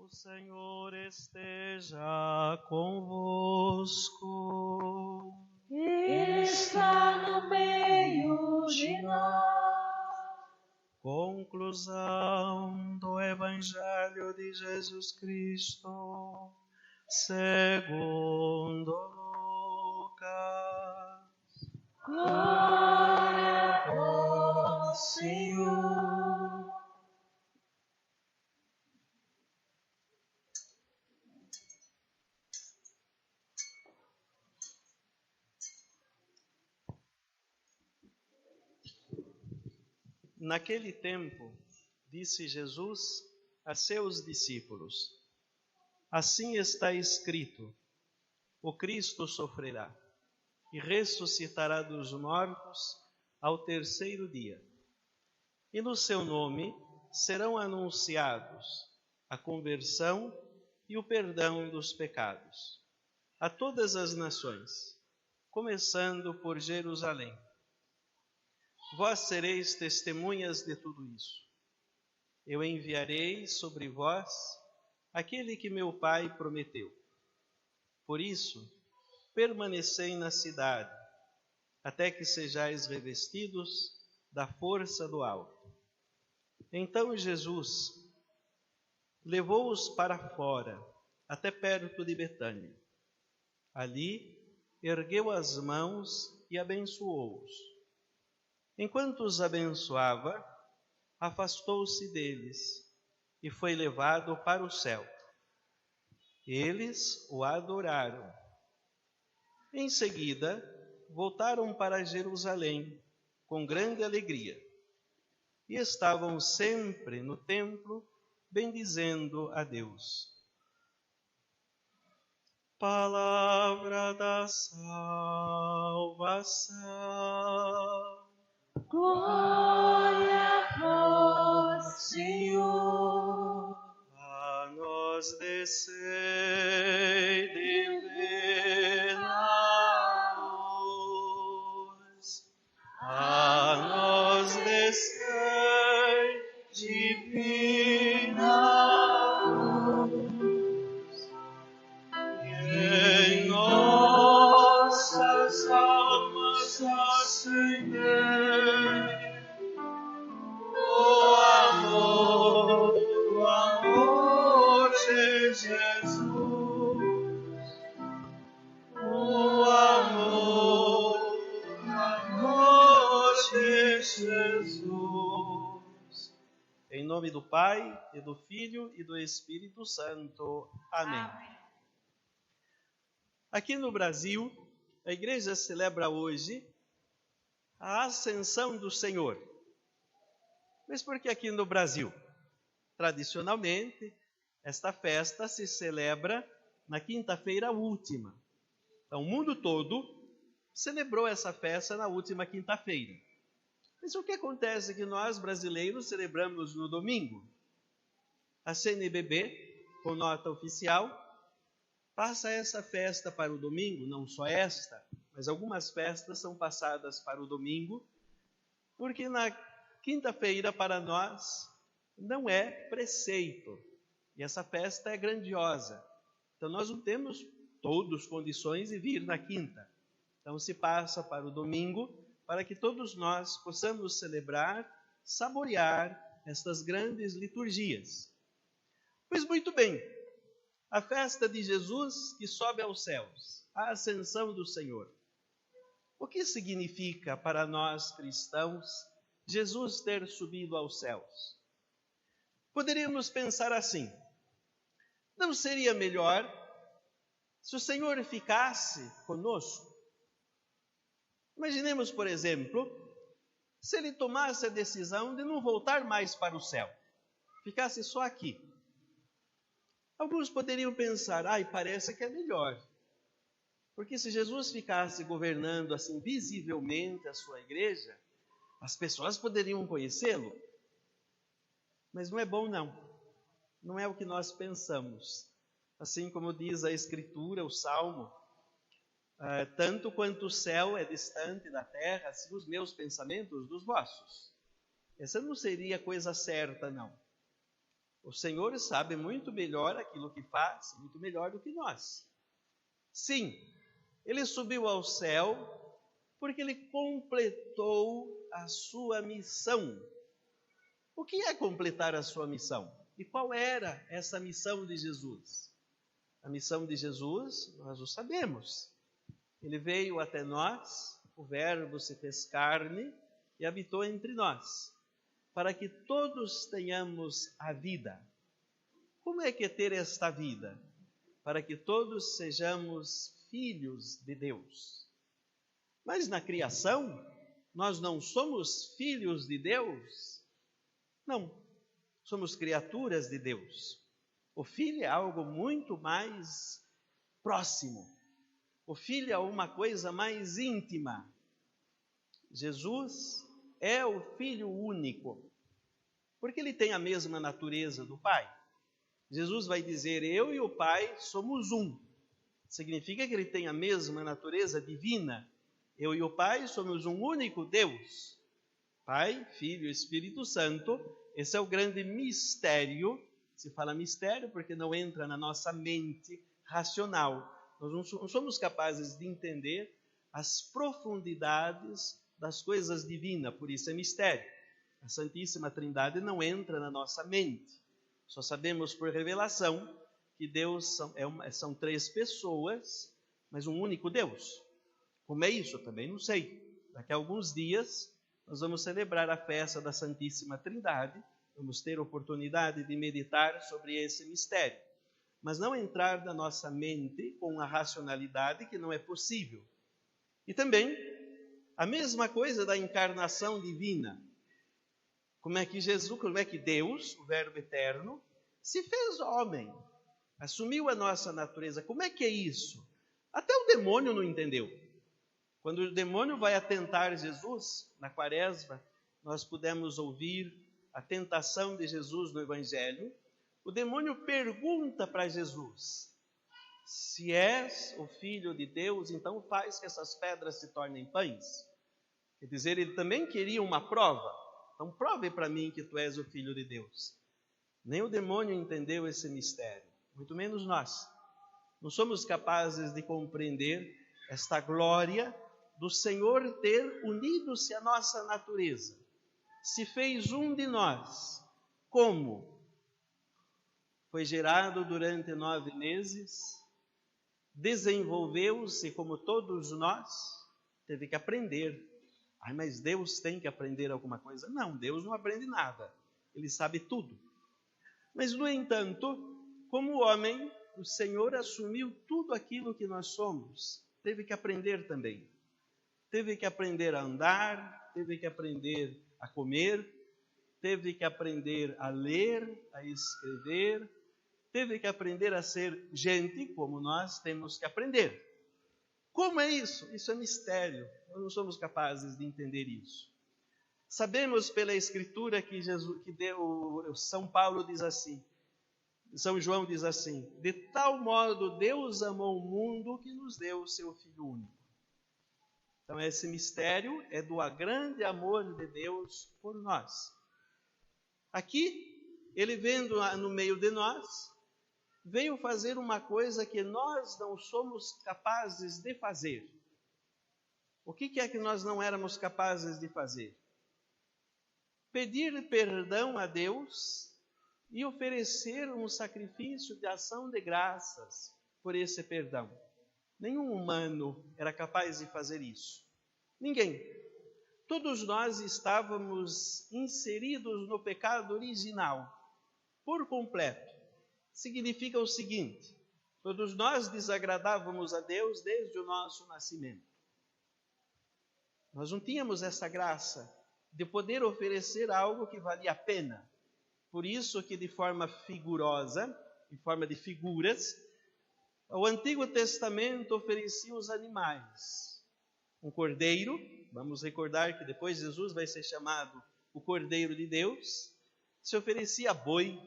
O Senhor esteja convosco. Ele está no meio de nós. Conclusão do Evangelho de Jesus Cristo, segundo Lucas. Glória a vós, Senhor. Naquele tempo, disse Jesus a seus discípulos: Assim está escrito: o Cristo sofrerá e ressuscitará dos mortos ao terceiro dia. E no seu nome serão anunciados a conversão e o perdão dos pecados a todas as nações, começando por Jerusalém. Vós sereis testemunhas de tudo isso. Eu enviarei sobre vós aquele que meu Pai prometeu. Por isso, permanecei na cidade, até que sejais revestidos da força do alto. Então Jesus levou-os para fora, até perto de Betânia. Ali, ergueu as mãos e abençoou-os. Enquanto os abençoava, afastou-se deles e foi levado para o céu. Eles o adoraram. Em seguida, voltaram para Jerusalém com grande alegria e estavam sempre no templo bendizendo a Deus. Palavra da salvação. Glória a vós, Senhor. A nós descei divina luz. A nós descei divina luz. Em nossas almas acender o amor de Jesus, o amor de Jesus. Em nome do Pai, e do Filho, e do Espírito Santo. Amém. Aqui no Brasil, a igreja celebra hoje a Ascensão do Senhor. Mas por que aqui no Brasil? Tradicionalmente, esta festa se celebra na quinta-feira última. Então, o mundo todo celebrou essa festa na última quinta-feira. Mas o que acontece é que nós, brasileiros, celebramos no domingo? A CNBB, com nota oficial, passa essa festa para o domingo, não só esta, mas algumas festas são passadas para o domingo, porque na quinta-feira, para nós, não é preceito. E essa festa é grandiosa. Então, nós não temos todos condições de vir na quinta. Então, se passa para o domingo, para que todos nós possamos celebrar, saborear estas grandes liturgias. Pois muito bem, a festa de Jesus que sobe aos céus, a ascensão do Senhor. O que significa para nós cristãos Jesus ter subido aos céus? Poderíamos pensar assim: não seria melhor se o Senhor ficasse conosco? Imaginemos, por exemplo, se ele tomasse a decisão de não voltar mais para o céu, ficasse só aqui. Alguns poderiam pensar: parece que é melhor. Porque se Jesus ficasse governando assim visivelmente a sua igreja, as pessoas poderiam conhecê-lo. Mas não é bom, não. Não é o que nós pensamos. Assim como diz a Escritura, o Salmo, tanto quanto o céu é distante da terra, assim os meus pensamentos dos vossos. Essa não seria coisa certa, não. O Senhor sabe muito melhor aquilo que faz, muito melhor do que nós. Sim, ele subiu ao céu porque ele completou a sua missão. O que é completar a sua missão? E qual era essa missão de Jesus? A missão de Jesus, nós o sabemos. Ele veio até nós, o Verbo se fez carne e habitou entre nós, para que todos tenhamos a vida. Como é que é ter esta vida? Para que todos sejamos filhos de Deus. Mas na criação, nós não somos filhos de Deus? Não, somos criaturas de Deus. O filho é algo muito mais próximo. O filho é uma coisa mais íntima. Jesus é o Filho único, porque ele tem a mesma natureza do Pai. Jesus vai dizer, eu e o Pai somos um. Significa que ele tem a mesma natureza divina. Eu e o Pai somos um único Deus. Pai, Filho e Espírito Santo. Esse é o grande mistério. Se fala mistério porque não entra na nossa mente racional. Nós não somos capazes de entender as profundidades das coisas divinas, por isso é mistério. A Santíssima Trindade não entra na nossa mente. Só sabemos por revelação que Deus são três pessoas, mas um único Deus. Como é isso? Eu também não sei. Daqui a alguns dias nós vamos celebrar a festa da Santíssima Trindade. Vamos ter oportunidade de meditar sobre esse mistério. Mas não entrar na nossa mente com a racionalidade que não é possível. E também a mesma coisa da encarnação divina. Como é que Jesus, como é que Deus, o Verbo eterno, se fez homem, assumiu a nossa natureza. Como é que é isso? Até o demônio não entendeu. Quando o demônio vai atentar Jesus, na Quaresma, nós pudemos ouvir a tentação de Jesus no Evangelho. O demônio pergunta para Jesus, se és o Filho de Deus, então faz que essas pedras se tornem pães. Quer dizer, ele também queria uma prova. Então prove para mim que tu és o Filho de Deus. Nem o demônio entendeu esse mistério, muito menos nós. Não somos capazes de compreender esta glória do Senhor ter unido-se à nossa natureza. Se fez um de nós. Como? Foi gerado durante 9 meses, desenvolveu-se como todos nós, teve que aprender. Mas Deus tem que aprender alguma coisa? Não, Deus não aprende nada, Ele sabe tudo. Mas, no entanto, como homem, o Senhor assumiu tudo aquilo que nós somos, teve que aprender também. Teve que aprender a andar, teve que aprender a comer, teve que aprender a ler, a escrever, teve que aprender a ser gente, como nós temos que aprender. Como é isso? Isso é mistério. Nós não somos capazes de entender isso. Sabemos pela Escritura que São Paulo diz assim, São João diz assim, de tal modo Deus amou o mundo que nos deu o seu Filho único. Então esse mistério é do grande amor de Deus por nós. Aqui, ele vendo no meio de nós, veio fazer uma coisa que nós não somos capazes de fazer. O que é que nós não éramos capazes de fazer? Pedir perdão a Deus e oferecer um sacrifício de ação de graças por esse perdão. Nenhum humano era capaz de fazer isso. Ninguém. Todos nós estávamos inseridos no pecado original, por completo. Significa o seguinte, todos nós desagradávamos a Deus desde o nosso nascimento. Nós não tínhamos essa graça de poder oferecer algo que valia a pena. Por isso que de forma figurosa, em forma de figuras, o Antigo Testamento oferecia os animais. Um cordeiro, vamos recordar que depois Jesus vai ser chamado o Cordeiro de Deus, se oferecia boi,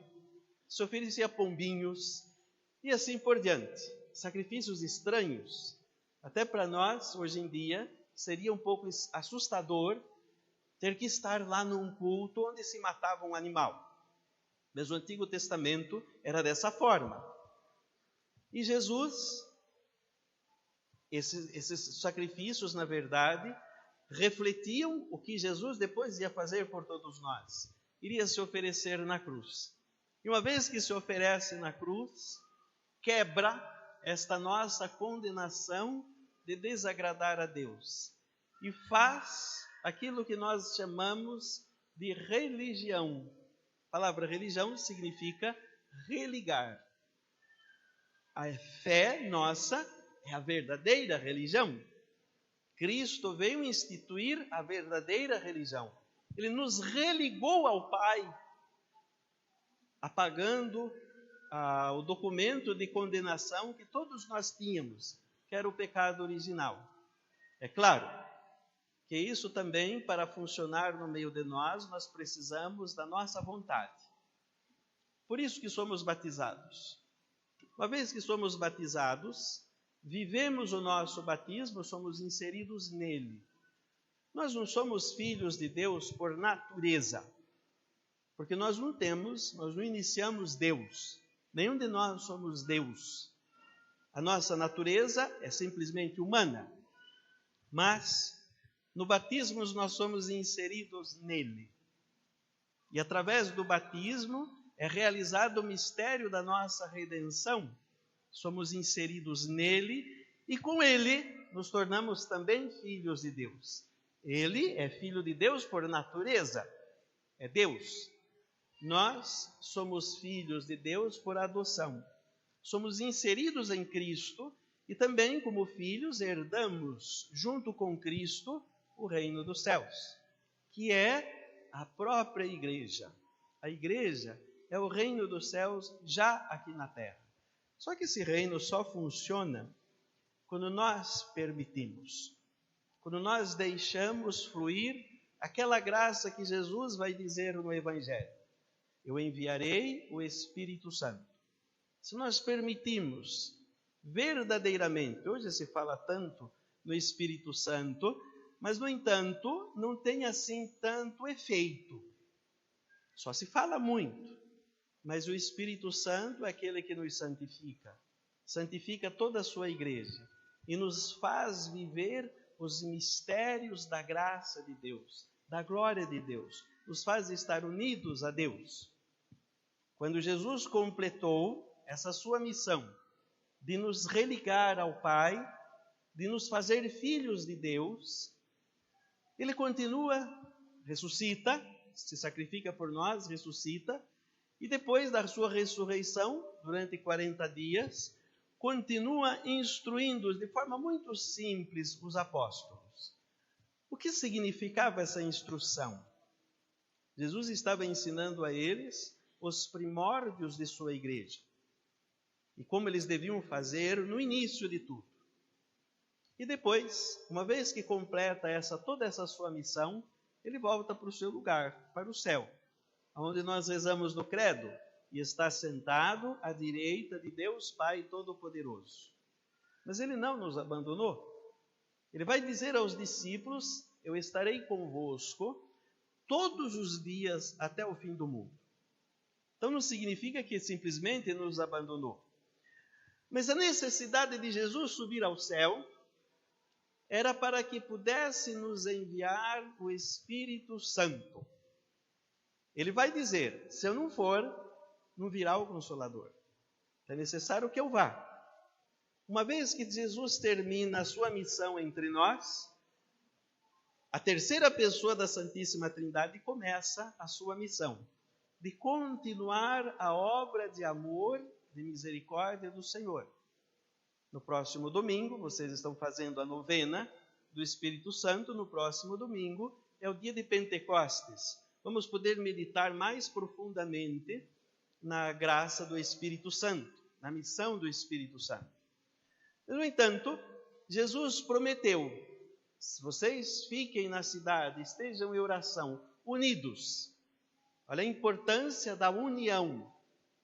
se oferecia pombinhos e assim por diante. Sacrifícios estranhos. Até para nós, hoje em dia, seria um pouco assustador ter que estar lá num culto onde se matava um animal. Mas o Antigo Testamento era dessa forma. E Jesus, esses sacrifícios, na verdade, refletiam o que Jesus depois ia fazer por todos nós. Iria se oferecer na cruz. E uma vez que se oferece na cruz, quebra esta nossa condenação de desagradar a Deus e faz aquilo que nós chamamos de religião. A palavra religião significa religar. A fé nossa é a verdadeira religião. Cristo veio instituir a verdadeira religião. Ele nos religou ao Pai, apagando o documento de condenação que todos nós tínhamos, que era o pecado original. É claro que isso também, para funcionar no meio de nós precisamos da nossa vontade. Por isso que somos batizados. Uma vez que somos batizados, vivemos o nosso batismo, somos inseridos nele. Nós não somos filhos de Deus por natureza, porque nós não iniciamos Deus. Nenhum de nós somos Deus. A nossa natureza é simplesmente humana, mas no batismo nós somos inseridos nele. E através do batismo é realizado o mistério da nossa redenção. Somos inseridos nele e com ele nos tornamos também filhos de Deus. Ele é filho de Deus por natureza, é Deus. Nós somos filhos de Deus por adoção. Somos inseridos em Cristo e também, como filhos, herdamos junto com Cristo o reino dos céus, que é a própria igreja. A igreja é o reino dos céus já aqui na terra. Só que esse reino só funciona quando nós permitimos, quando nós deixamos fluir aquela graça que Jesus vai dizer no Evangelho. Eu enviarei o Espírito Santo. Se nós permitimos verdadeiramente, hoje se fala tanto no Espírito Santo, mas no entanto não tem assim tanto efeito. Só se fala muito, mas o Espírito Santo é aquele que nos santifica toda a sua igreja e nos faz viver os mistérios da graça de Deus, da glória de Deus, nos faz estar unidos a Deus. Quando Jesus completou essa sua missão de nos religar ao Pai, de nos fazer filhos de Deus, ele continua, ressuscita, se sacrifica por nós, ressuscita, e depois da sua ressurreição, durante 40 dias, continua instruindo de forma muito simples os apóstolos. O que significava essa instrução? Jesus estava ensinando a eles os primórdios de sua igreja e como eles deviam fazer no início de tudo. E depois, uma vez que completa toda essa sua missão, ele volta para o seu lugar, para o céu, onde nós rezamos no credo, e está sentado à direita de Deus Pai Todo-Poderoso. Mas ele não nos abandonou. Ele vai dizer aos discípulos: eu estarei convosco todos os dias até o fim do mundo. Então não significa que simplesmente nos abandonou. Mas a necessidade de Jesus subir ao céu era para que pudesse nos enviar o Espírito Santo. Ele vai dizer: se eu não for, não virá o Consolador. É necessário que eu vá. Uma vez que Jesus termina a sua missão entre nós, a terceira pessoa da Santíssima Trindade começa a sua missão de continuar a obra de amor, de misericórdia do Senhor. No próximo domingo, vocês estão fazendo a novena do Espírito Santo. No próximo domingo é o dia de Pentecostes. Vamos poder meditar mais profundamente na graça do Espírito Santo, na missão do Espírito Santo. No entanto, Jesus prometeu: se vocês fiquem na cidade, estejam em oração, unidos. Olha a importância da união.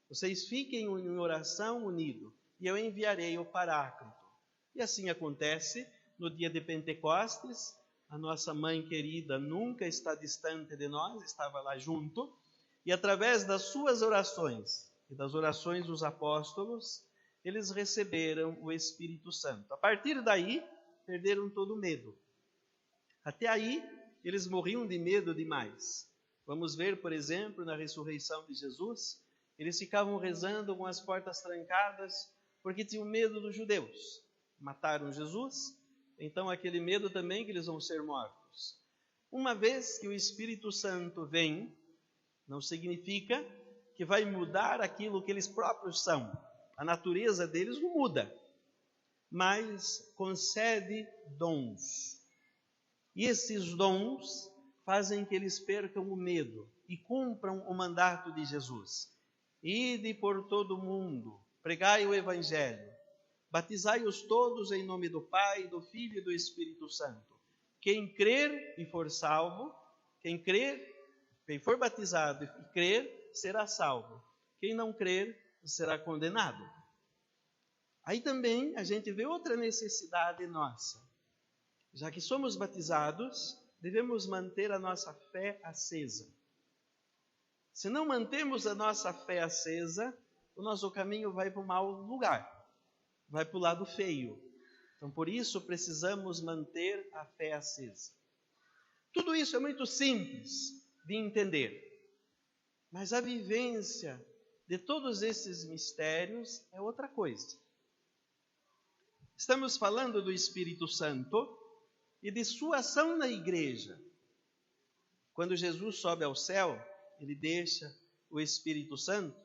Vocês fiquem em oração unidos, e eu enviarei o Paráclito. E assim acontece no dia de Pentecostes. A nossa mãe querida nunca está distante de nós, estava lá junto. E através das suas orações e das orações dos apóstolos, eles receberam o Espírito Santo. A partir daí, perderam todo o medo. Até aí, eles morriam de medo demais. Vamos ver, por exemplo, na ressurreição de Jesus, eles ficavam rezando com as portas trancadas, porque tinham medo dos judeus. Mataram Jesus, então aquele medo também que eles vão ser mortos. Uma vez que o Espírito Santo vem, não significa que vai mudar aquilo que eles próprios são. A natureza deles não muda, mas concede dons. E esses dons fazem que eles percam o medo e cumpram o mandato de Jesus. Ide por todo o mundo, pregai o Evangelho, batizai-os todos em nome do Pai, do Filho e do Espírito Santo. Quem crer e for salvo, quem for batizado e crer, será salvo. Quem não crer, será condenado. Aí também a gente vê outra necessidade nossa. Já que somos batizados, devemos manter a nossa fé acesa. Se não mantemos a nossa fé acesa, o nosso caminho vai para um mau lugar, vai para o lado feio. Então, por isso, precisamos manter a fé acesa. Tudo isso é muito simples de entender, mas a vivência de todos esses mistérios é outra coisa. Estamos falando do Espírito Santo e de sua ação na igreja. Quando Jesus sobe ao céu, ele deixa o Espírito Santo,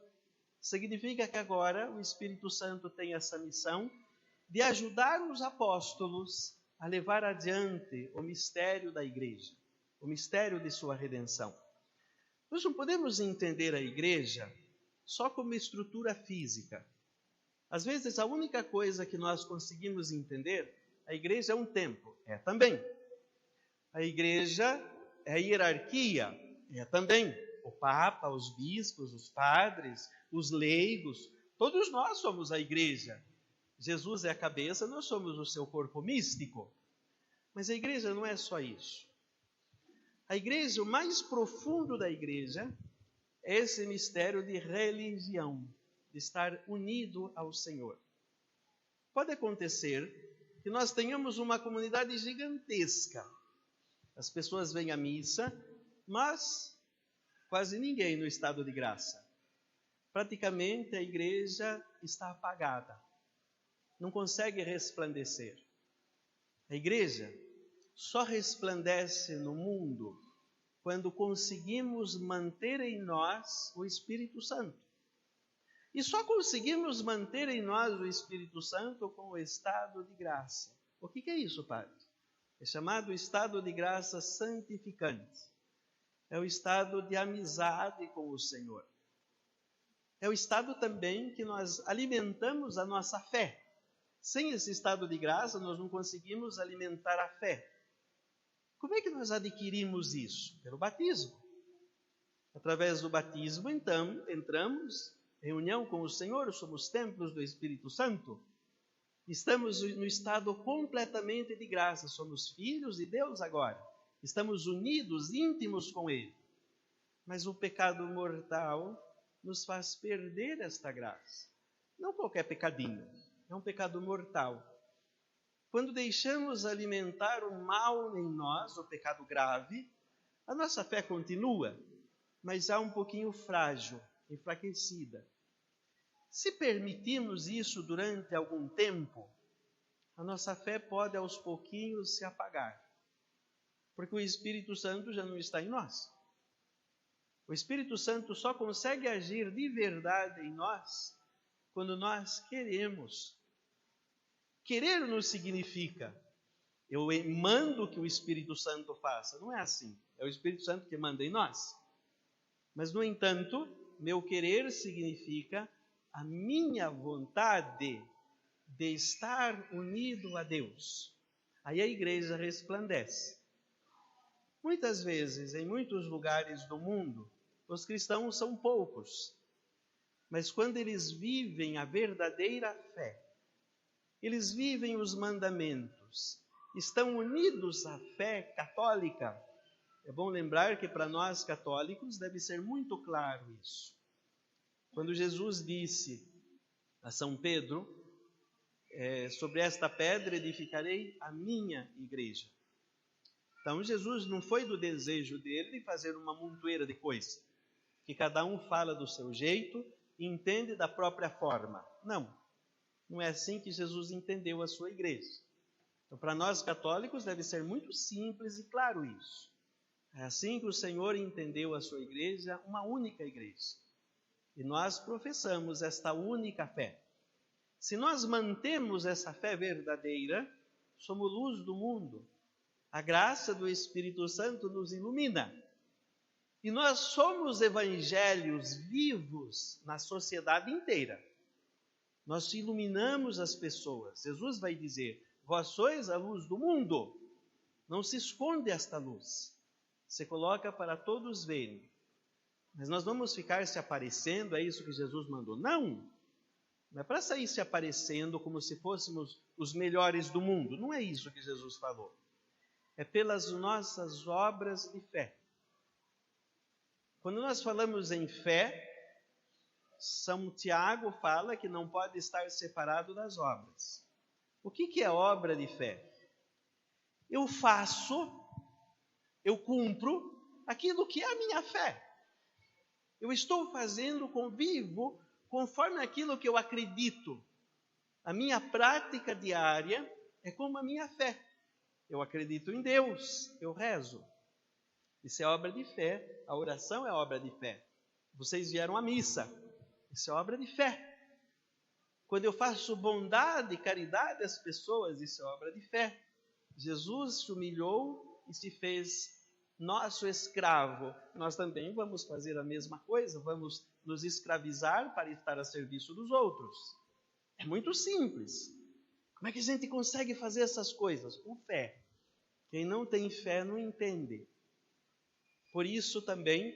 significa que agora o Espírito Santo tem essa missão de ajudar os apóstolos a levar adiante o mistério da igreja, o mistério de sua redenção. Nós não podemos entender a igreja só como estrutura física. Às vezes, a única coisa que nós conseguimos entender, a igreja é um templo, é também. A igreja é a hierarquia, é também. O Papa, os bispos, os padres, os leigos, todos nós somos a igreja. Jesus é a cabeça, nós somos o seu corpo místico. Mas a igreja não é só isso. A igreja, o mais profundo da igreja, é esse mistério de religião, de estar unido ao Senhor. Pode acontecer que nós tenhamos uma comunidade gigantesca. As pessoas vêm à missa, mas quase ninguém no estado de graça. Praticamente a igreja está apagada, não consegue resplandecer. A igreja só resplandece no mundo quando conseguimos manter em nós o Espírito Santo. E só conseguimos manter em nós o Espírito Santo com o estado de graça. O que é isso, padre? É chamado estado de graça santificante. É o estado de amizade com o Senhor. É o estado também que nós alimentamos a nossa fé. Sem esse estado de graça, nós não conseguimos alimentar a fé. Como é que nós adquirimos isso? Pelo batismo. Através do batismo, então, entramos em união com o Senhor, somos templos do Espírito Santo. Estamos no estado completamente de graça, somos filhos de Deus agora. Estamos unidos, íntimos com Ele. Mas o pecado mortal nos faz perder esta graça. Não qualquer pecadinho, é um pecado mortal. Quando deixamos alimentar o mal em nós, o pecado grave, a nossa fé continua, mas há um pouquinho frágil, enfraquecida. Se permitirmos isso durante algum tempo, a nossa fé pode aos pouquinhos se apagar. Porque o Espírito Santo já não está em nós. O Espírito Santo só consegue agir de verdade em nós quando nós queremos. Querer não significa eu mando que o Espírito Santo faça. Não é assim. É o Espírito Santo que manda em nós. Mas, no entanto, meu querer significa a minha vontade de estar unido a Deus. Aí a igreja resplandece. Muitas vezes, em muitos lugares do mundo, os cristãos são poucos. Mas quando eles vivem a verdadeira fé, eles vivem os mandamentos, estão unidos à fé católica, É bom lembrar que para nós católicos deve ser muito claro isso. Quando Jesus disse a São Pedro, sobre esta pedra edificarei a minha igreja. Então Jesus não foi do desejo dele fazer uma montoeira de coisas, que cada um fala do seu jeito e entende da própria forma. Não é assim que Jesus entendeu a sua igreja. Então, para nós católicos deve ser muito simples e claro isso. É assim que o Senhor entendeu a sua igreja, uma única igreja. E nós professamos esta única fé. Se nós mantemos essa fé verdadeira, somos luz do mundo. A graça do Espírito Santo nos ilumina. E nós somos evangelhos vivos na sociedade inteira. Nós iluminamos as pessoas. Jesus vai dizer, vós sois a luz do mundo. Não se esconde esta luz. Se coloca para todos verem. Mas nós vamos ficar se aparecendo, é isso que Jesus mandou? Não é para sair se aparecendo como se fôssemos os melhores do mundo. Não é isso que Jesus falou. É pelas nossas obras de fé. Quando nós falamos em fé, São Tiago fala que não pode estar separado das obras. O que é obra de fé? Eu cumpro aquilo que é a minha fé. Eu estou fazendo, vivo, conforme aquilo que eu acredito. A minha prática diária é como a minha fé. Eu acredito em Deus, eu rezo. Isso é obra de fé, a oração é obra de fé. Vocês vieram à missa, isso é obra de fé. Quando eu faço bondade e caridade às pessoas, isso é obra de fé. Jesus se humilhou e se fez nosso escravo. Nós também vamos fazer a mesma coisa, vamos nos escravizar para estar a serviço dos outros. É muito simples. Como é que a gente consegue fazer essas coisas? Com fé. Quem não tem fé não entende. Por isso também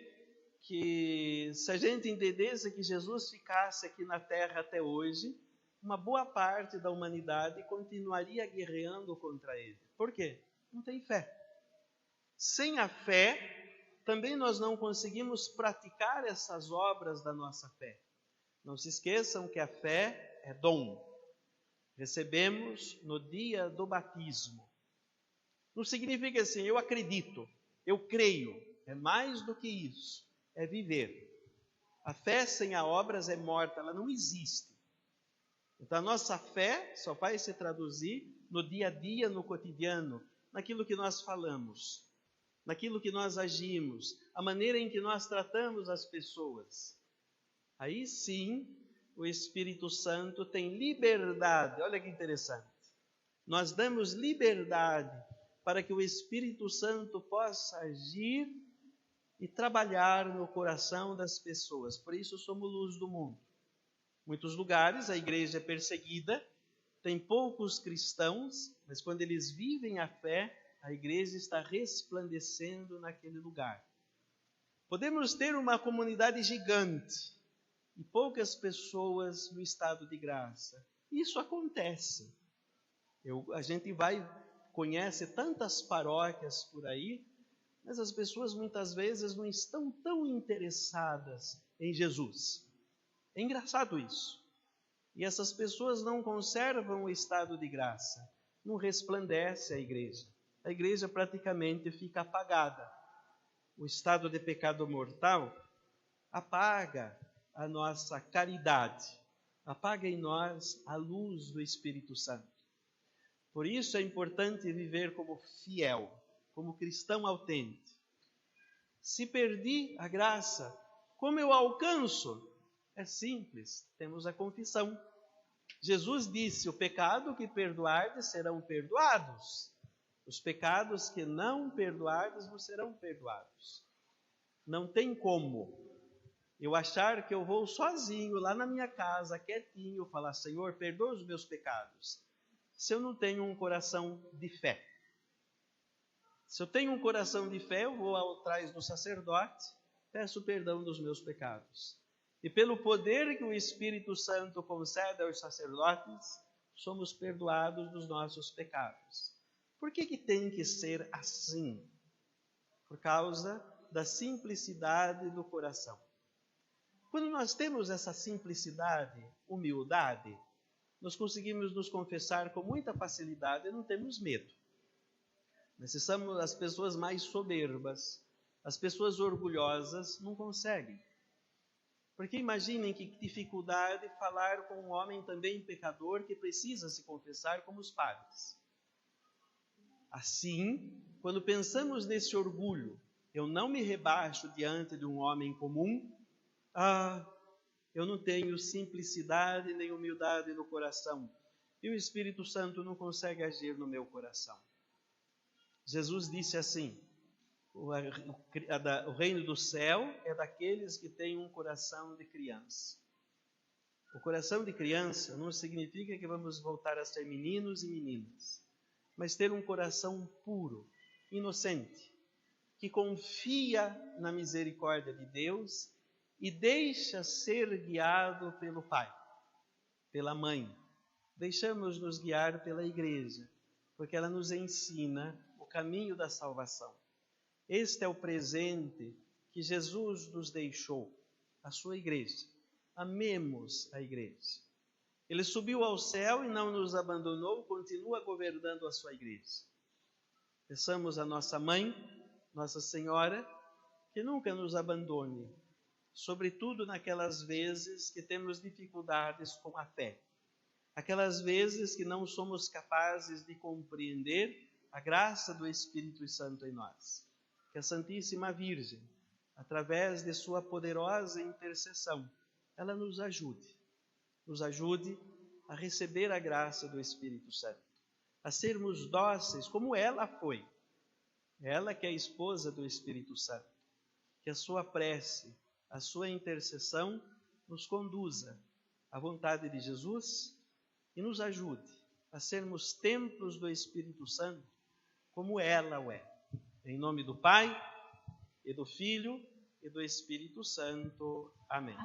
que se a gente entendesse que Jesus ficasse aqui na terra até hoje, uma boa parte da humanidade continuaria guerreando contra ele. Por quê? Não tem fé. Sem a fé, também nós não conseguimos praticar essas obras da nossa fé. Não se esqueçam que a fé é dom. Recebemos no dia do batismo. Não significa assim, eu acredito, eu creio. É mais do que isso, é viver. A fé sem as obras é morta, ela não existe. Então a nossa fé só vai se traduzir no dia a dia, no cotidiano, naquilo que nós falamos, naquilo que nós agimos, a maneira em que nós tratamos as pessoas. Aí sim, o Espírito Santo tem liberdade. Olha que interessante. Nós damos liberdade para que o Espírito Santo possa agir e trabalhar no coração das pessoas. Por isso somos luz do mundo. Em muitos lugares a igreja é perseguida, tem poucos cristãos, mas quando eles vivem a fé, a igreja está resplandecendo naquele lugar. Podemos ter uma comunidade gigante e poucas pessoas no estado de graça. Isso acontece. A gente conhece tantas paróquias por aí, mas as pessoas muitas vezes não estão tão interessadas em Jesus. É engraçado isso. E essas pessoas não conservam o estado de graça. Não resplandece a igreja. A igreja praticamente fica apagada. O estado de pecado mortal apaga a nossa caridade. Apaga em nós a luz do Espírito Santo. Por isso é importante viver como fiel, como cristão autêntico. Se perdi a graça, como eu alcanço? É simples, temos a confissão. Jesus disse, o pecado que perdoardes serão perdoados. Os pecados que não perdoardes não serão perdoados. Não tem como eu achar que eu vou sozinho lá na minha casa, quietinho, falar, Senhor, perdoa os meus pecados. Se eu não tenho um coração de fé. Se eu tenho um coração de fé, eu vou atrás do sacerdote, peço perdão dos meus pecados. E pelo poder que o Espírito Santo concede aos sacerdotes, somos perdoados dos nossos pecados. Por que tem que ser assim? por causa da simplicidade do coração. Quando nós temos essa simplicidade, humildade, nós conseguimos nos confessar com muita facilidade e não temos medo. Necessitamos as pessoas mais soberbas, as pessoas orgulhosas não conseguem. Porque imaginem que dificuldade falar com um homem também pecador que precisa se confessar como os padres. Assim, quando pensamos nesse orgulho, eu não me rebaixo diante de um homem comum, eu não tenho simplicidade nem humildade no coração. E o Espírito Santo não consegue agir no meu coração. Jesus disse assim, o reino do céu é daqueles que têm um coração de criança. O coração de criança não significa que vamos voltar a ser meninos e meninas, mas ter um coração puro, inocente, que confia na misericórdia de Deus e deixa ser guiado pelo Pai, pela Mãe. Deixamos-nos guiar pela Igreja, porque ela nos ensina o caminho da salvação. Este é o presente que Jesus nos deixou, a sua Igreja. Amemos a Igreja. Ele subiu ao céu e não nos abandonou, continua governando a sua Igreja. Peçamos a nossa Mãe, Nossa Senhora, que nunca nos abandone, sobretudo naquelas vezes que temos dificuldades com a fé, aquelas vezes que não somos capazes de compreender a graça do Espírito Santo em nós. Que a Santíssima Virgem, através de sua poderosa intercessão, ela nos ajude a receber a graça do Espírito Santo, a sermos dóceis como ela foi, ela que é a esposa do Espírito Santo. Que a sua prece, a sua intercessão nos conduza à vontade de Jesus e nos ajude a sermos templos do Espírito Santo como ela o é. Em nome do Pai, e do Filho, e do Espírito Santo. Amém.